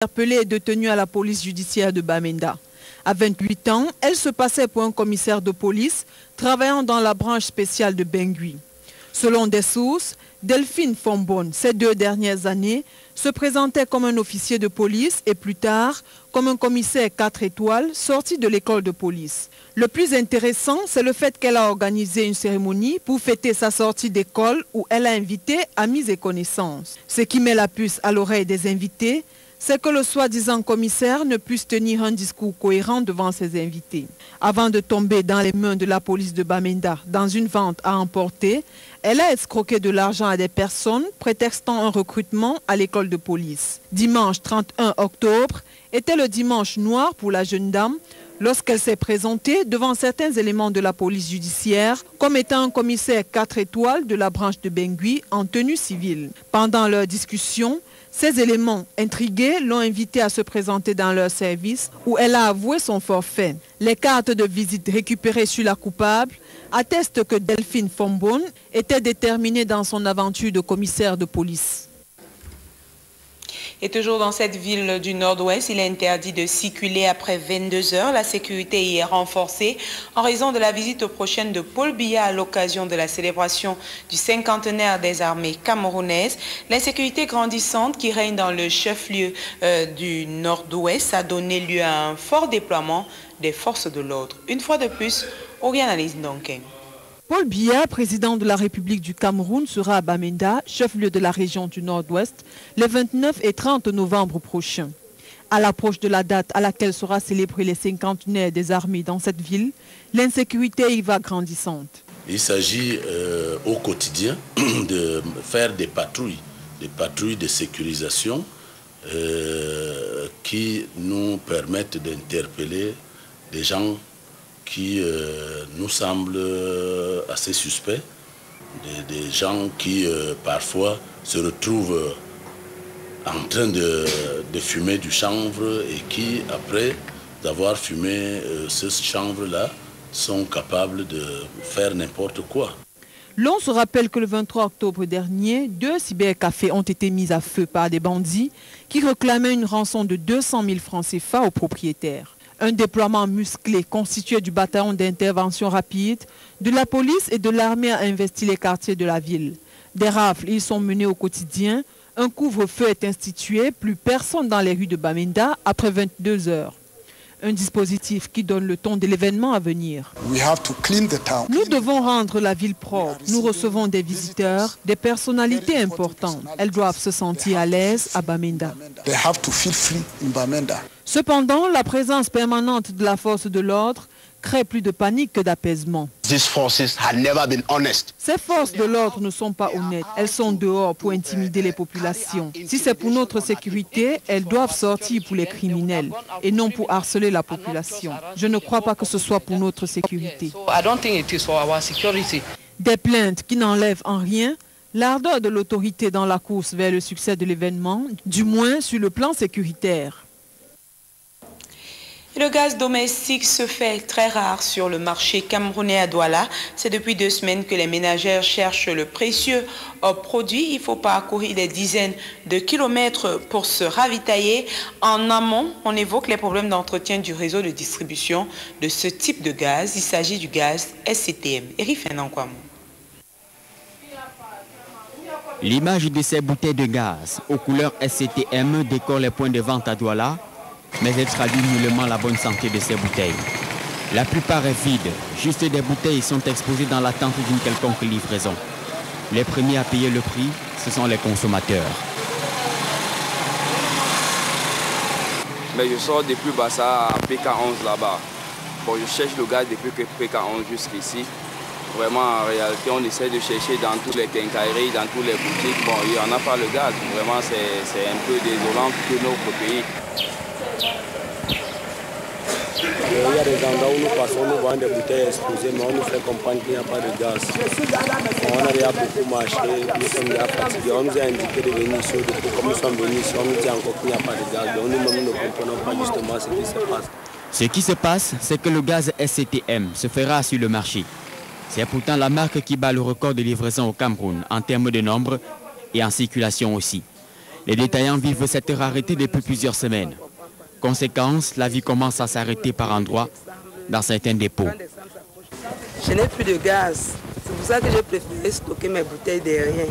Interpellée et détenue à la police judiciaire de Bamenda. À 28 ans, elle se passait pour un commissaire de police travaillant dans la branche spéciale de Bengui. Selon des sources, Delphine Fombonne, ces 2 dernières années, se présentait comme un officier de police et plus tard comme un commissaire 4 étoiles sorti de l'école de police. Le plus intéressant, c'est le fait qu'elle a organisé une cérémonie pour fêter sa sortie d'école où elle a invité amis et connaissances. Ce qui met la puce à l'oreille des invités, c'est que le soi-disant commissaire ne puisse tenir un discours cohérent devant ses invités. Avant de tomber dans les mains de la police de Bamenda dans une vente à emporter, elle a escroqué de l'argent à des personnes prétextant un recrutement à l'école de police. Dimanche 31 octobre était le dimanche noir pour la jeune dame lorsqu'elle s'est présentée devant certains éléments de la police judiciaire comme étant un commissaire 4 étoiles de la branche de Bengui en tenue civile. Pendant leur discussion, ces éléments intrigués l'ont invitée à se présenter dans leur service où elle a avoué son forfait. Les cartes de visite récupérées sur la coupable attestent que Delphine Fombonne était déterminée dans son aventure de commissaire de police. Et toujours dans cette ville du Nord-Ouest, il est interdit de circuler après 22 heures. La sécurité y est renforcée en raison de la visite prochaine de Paul Biya à l'occasion de la célébration du 50e des armées camerounaises. L'insécurité grandissante qui règne dans le chef-lieu du Nord-Ouest a donné lieu à un fort déploiement des forces de l'ordre. Une fois de plus, Oriane Alice Ndonken. Paul Biya, président de la République du Cameroun, sera à Bamenda, chef-lieu de la région du Nord-Ouest, les 29 et 30 novembre prochains. À l'approche de la date à laquelle sera célébré les 50e des armées dans cette ville, l'insécurité y va grandissante. Il s'agit au quotidien de faire des patrouilles de sécurisation qui nous permettent d'interpeller des gens qui nous semblent assez suspects, des gens qui parfois se retrouvent en train de fumer du chanvre et qui, après avoir fumé ce chanvre-là, sont capables de faire n'importe quoi. L'on se rappelle que le 23 octobre dernier, 2 cybercafés ont été mis à feu par des bandits qui réclamaient une rançon de 200 000 francs CFA aux propriétaires. Un déploiement musclé constitué du bataillon d'intervention rapide, de la police et de l'armée a investi les quartiers de la ville. Des rafles y sont menées au quotidien. Un couvre-feu est institué, plus personne dans les rues de Bamenda après 22 heures. Un dispositif qui donne le ton de l'événement à venir. Nous devons rendre la ville propre. Nous recevons des visiteurs, des personnalités importantes. Elles doivent se sentir à l'aise à Bamenda. Cependant, la présence permanente de la force de l'ordre crée plus de panique que d'apaisement. Ces forces de l'ordre ne sont pas honnêtes. Elles sont dehors pour intimider les populations. Si c'est pour notre sécurité, elles doivent sortir pour les criminels et non pour harceler la population. Je ne crois pas que ce soit pour notre sécurité. Des plaintes qui n'enlèvent en rien l'ardeur de l'autorité dans la course vers le succès de l'événement, du moins sur le plan sécuritaire. Le gaz domestique se fait très rare sur le marché camerounais à Douala. C'est depuis 2 semaines que les ménagères cherchent le précieux produit. Il faut parcourir des dizaines de kilomètres pour se ravitailler. En amont, on évoque les problèmes d'entretien du réseau de distribution de ce type de gaz. Il s'agit du gaz SCTM. Eric Fernand-Kwamou. L'image de ces bouteilles de gaz aux couleurs SCTM décore les points de vente à Douala, mais elle traduit nullement la bonne santé de ces bouteilles. La plupart est vide, juste des bouteilles sont exposées dans l'attente d'une quelconque livraison. Les premiers à payer le prix, ce sont les consommateurs. Mais je sors depuis Bassa à PK11 là-bas. Bon, je cherche le gaz depuis PK11 jusqu'ici. Vraiment, en réalité, on essaie de chercher dans toutes les quincailleries, dans toutes les boutiques. Bon, il n'y en a pas le gaz. Vraiment, c'est un peu désolant pour notre pays. Il y a des endroits où nous passons, nous voyons des bouteilles exposées, mais on nous fait comprendre qu'il n'y a pas de gaz. On a déjà beaucoup marché, nous sommes déjà fatigués. On nous a indiqué de venir ici, comme nous sommes venus ici, on nous dit encore qu'il n'y a pas de gaz. Donc nous-mêmes ne comprenons pas justement ce qui se passe. Ce qui se passe, c'est que le gaz SCTM se fera sur le marché. C'est pourtant la marque qui bat le record de livraison au Cameroun en termes de nombre et en circulation aussi. Les détaillants vivent cette rareté depuis plusieurs semaines. Conséquence, la vie commence à s'arrêter par endroits dans certains dépôts. Je n'ai plus de gaz. C'est pour ça que j'ai préféré stocker mes bouteilles derrière.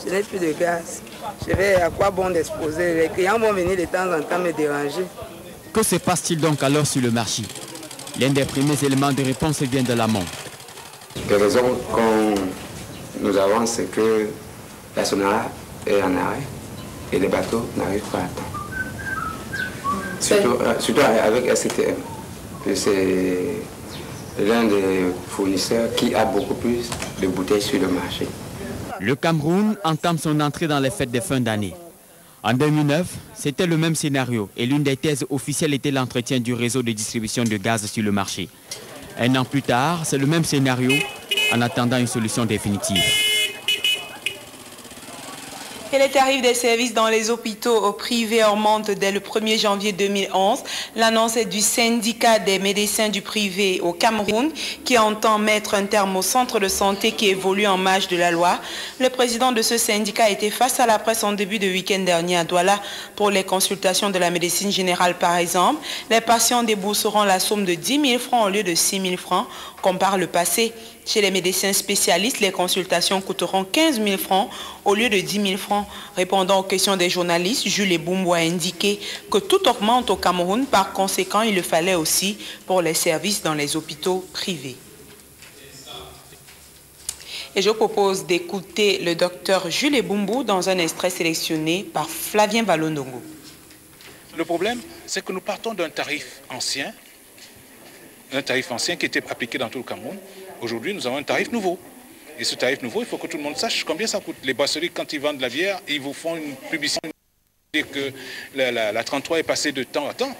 Je n'ai plus de gaz. Je vais à quoi bon d'exposer? Les clients vont venir de temps en temps me déranger. Que se passe-t-il donc alors sur le marché? L'un des premiers éléments de réponse vient de l'amont. Les raisons que nous avons, c'est que la Sonara est en arrêt et les bateaux n'arrivent pas à temps. Surtout avec SCTM. C'est l'un des fournisseurs qui a beaucoup plus de bouteilles sur le marché. Le Cameroun entame son entrée dans les fêtes de fin d'année. En 2009, c'était le même scénario et l'une des thèses officielles était l'entretien du réseau de distribution de gaz sur le marché. Un an plus tard, c'est le même scénario en attendant une solution définitive. Et les tarifs des services dans les hôpitaux privés augmentent dès le 1er janvier 2011. L'annonce est du syndicat des médecins du privé au Cameroun qui entend mettre un terme au centre de santé qui évolue en marge de la loi. Le président de ce syndicat était face à la presse en début de week-end dernier à Douala pour les consultations de la médecine générale par exemple. Les patients débourseront la somme de 10 000 francs au lieu de 6 000 francs comme par le passé. Chez les médecins spécialistes, les consultations coûteront 15 000 francs au lieu de 10 000 francs. Répondant aux questions des journalistes, Jules Boumbo a indiqué que tout augmente au Cameroun. Par conséquent, il le fallait aussi pour les services dans les hôpitaux privés. Et je propose d'écouter le docteur Jules Boumbo dans un extrait sélectionné par Flavien Valondongo. Le problème, c'est que nous partons d'un tarif ancien qui était appliqué dans tout le Cameroun. Aujourd'hui, nous avons un tarif nouveau. Et ce tarif nouveau, il faut que tout le monde sache combien ça coûte. Les brasseries, quand ils vendent de la bière, ils vous font une publicité que la 33 est passée de temps à temps.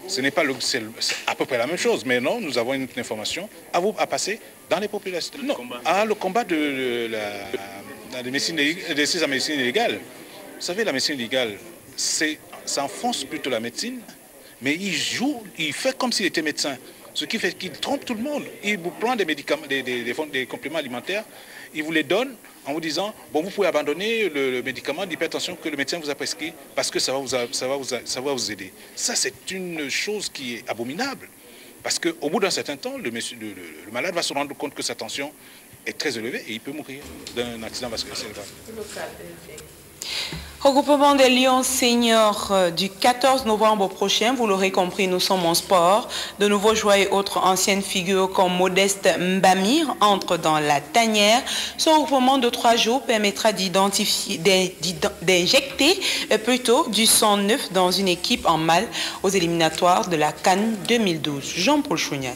Ce n'est pas c'est à peu près la même chose. Mais non, nous avons une information à passer dans les populations. Non, le combat de la médecine illégale. Vous savez, la médecine illégale, ça enfonce plutôt la médecine, mais il fait comme s'il était médecin. Ce qui fait qu'il trompe tout le monde. Il vous prend des médicaments, des compléments alimentaires, il vous les donne en vous disant, bon, vous pouvez abandonner le médicament d'hypertension que le médecin vous a prescrit parce que ça va vous aider. Ça, c'est une chose qui est abominable. Parce qu'au bout d'un certain temps, le malade va se rendre compte que sa tension est très élevée et il peut mourir d'un accident vasculaire cérébral. Regroupement des Lions seniors du 14 novembre prochain, vous l'aurez compris, nous sommes en sport. De nouveaux joueurs et autres anciennes figures comme Modeste Mbamir entrent dans la tanière. Ce regroupement de 3 jours permettra d'injecter plutôt du sang neuf dans une équipe en mal aux éliminatoires de la CAN 2012. Jean-Paul Chouniat.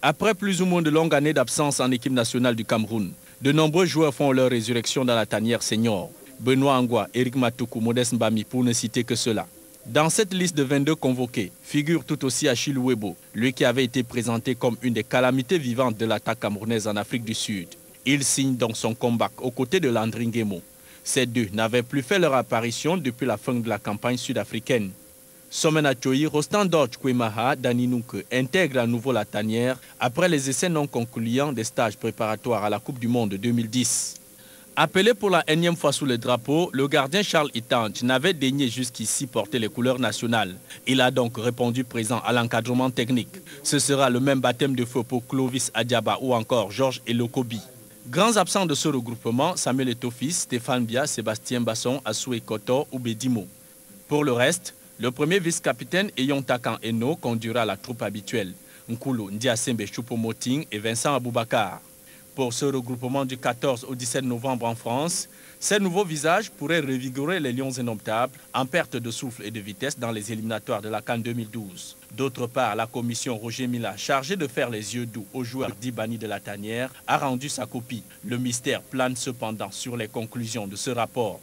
Après plus ou moins de longues années d'absence en équipe nationale du Cameroun, de nombreux joueurs font leur résurrection dans la tanière senior. Benoît Angwa, Eric Matoukou, Modeste Mbami, pour ne citer que cela. Dans cette liste de 22 convoqués, figure tout aussi Achille Webo, lui qui avait été présenté comme une des calamités vivantes de l'attaque camerounaise en Afrique du Sud. Il signe donc son comeback aux côtés de Landry Nguemo. Ces deux n'avaient plus fait leur apparition depuis la fin de la campagne sud-africaine. Somen Achoyi, Rostand Dodge Kwemaha, Dani Nunke intègre à nouveau la tanière après les essais non concluants des stages préparatoires à la Coupe du Monde 2010. Appelé pour la énième fois sous le drapeau, le gardien Charles Itange n'avait daigné jusqu'ici porter les couleurs nationales. Il a donc répondu présent à l'encadrement technique. Ce sera le même baptême de feu pour Clovis Adiaba ou encore Georges Elokobi. Grands absents de ce regroupement, Samuel Etofis, Stéphane Bia, Sébastien Basson, Assoué Koto ou Bedimo. Pour le reste, le premier vice-capitaine Eyon Takan Eno conduira la troupe habituelle. Nkulu Ndiasembe Choupo-Moting et Vincent Aboubakar. Pour ce regroupement du 14 au 17 novembre en France, ces nouveaux visages pourraient revigorer les Lions indomptables en perte de souffle et de vitesse dans les éliminatoires de la CAN 2012. D'autre part, la commission Roger Mila, chargée de faire les yeux doux aux joueurs d'Ibani de la tanière, a rendu sa copie. Le mystère plane cependant sur les conclusions de ce rapport.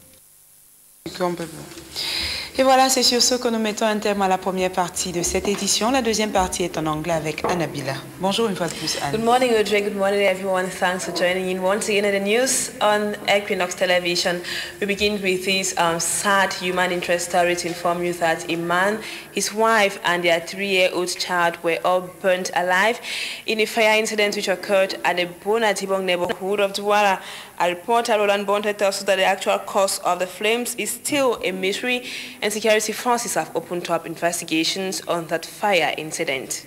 Et voilà, c'est sur ce que nous mettons un terme à la première partie de cette édition. La deuxième partie est en anglais avec Annabila. Bonjour une fois de plus, Anne. Good morning, Audrey. Good morning, everyone. Thanks for joining in once again in the news on Equinox Television. We begin with this sad human interest story to inform you that a man, his wife, and their 3-year-old child were all burnt alive in a fire incident which occurred at the Bonatibong neighborhood of Douala. A reporter, Roland Bonte, tells us that the actual cause of the flames is still a mystery, and security forces have opened up investigations on that fire incident.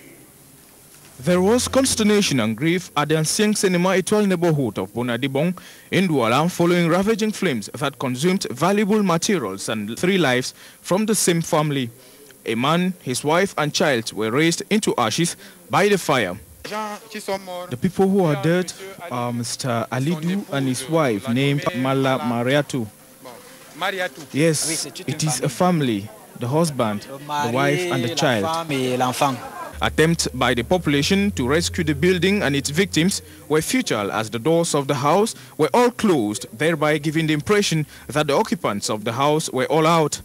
There was consternation and grief at the Ancieng Cinema Etoile neighborhood of Bonadibong in Douala following ravaging flames that consumed valuable materials and 3 lives from the same family. A man, his wife and child were raised into ashes by the fire. The people who are dead are Mr. Alidu and his wife named Mala Mariatu. Yes, it is a family, the husband, the wife and the child. Attempts by the population to rescue the building and its victims were futile as the doors of the house were all closed, thereby giving the impression that the occupants of the house were all out.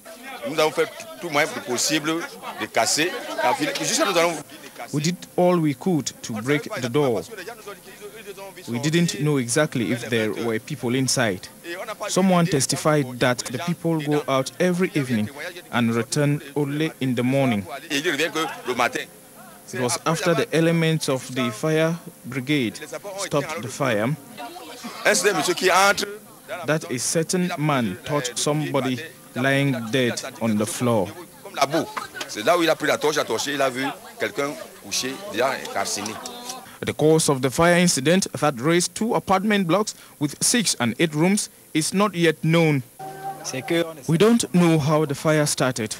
We did all we could to break the door. We didn't know exactly if there were people inside. Someone testified that the people go out every evening and return only in the morning. It was after the elements of the fire brigade stopped the fire that a certain man thought somebody lying dead on the floor. The cause of the fire incident that raised 2 apartment blocks with 6 and 8 rooms is not yet known. We don't know how the fire started.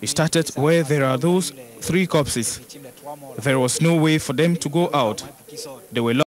It started where there are those 3 corpses. There was no way for them to go out. They were locked.